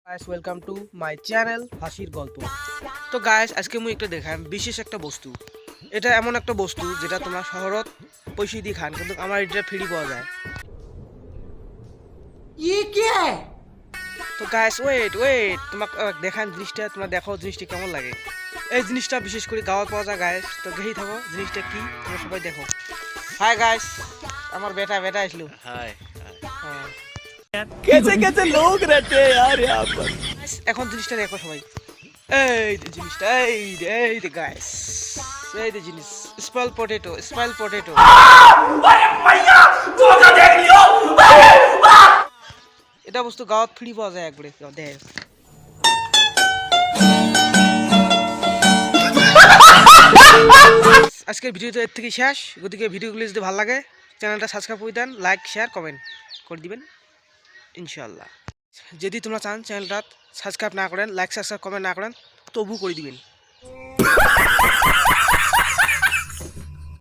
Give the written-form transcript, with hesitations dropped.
Guys welcome to my channel হাসির গল্প। তো গাইস আজকে মুই একটা দেখাম বিশেষ একটা বস্তু। এটা এমন একটা বস্তু যেটা তোমার শহরত পয়সা দিয়ে খান, কিন্তু আমার এটা ফ্রি পাওয়া যায়। ये क्या है? তো গাইস ওয়েট তোমাকে দেখান জিনিসটা, তোমার দেখো জিনিসটা কেমন লাগে। এই জিনিসটা বিশেষ করে গাঁৱত পাওয়া যায় গাইস। তো দেখেই থাকো জিনিসটা কি, তোমরা সবাই দেখো। হাই গাইস, আমার বেটা আসলো। हाय হ্যাঁ कैसे कैसे लोग रहते हैं यार यहाँ पर। Guys, এখন জিনিসটা দেখো সবাই। এই যে জিনিসটা, এই যে গাইস, এই যে জিনিস স্পাইল পটেটো। এটা বস্তু গাঁৱত ফ্রি পাওয়া যায় একবারে দেখ। আজকের ভিডিওটা এর থেকে শেষ। গতিকে ভিডিওগুলো যদি ভালো লাগে চ্যানেলটা সাবস্ক্রাইব করে দেন, লাইক শেয়ার কমেন্ট করে দিবেন ইনশাআল্লাহ। যদি তোমরা চান চ্যানেলটা সাবস্ক্রাইব না করেন, লাইক সাবস্ক্রাইব কমেন্ট না করেন, তবু করে দিবেন।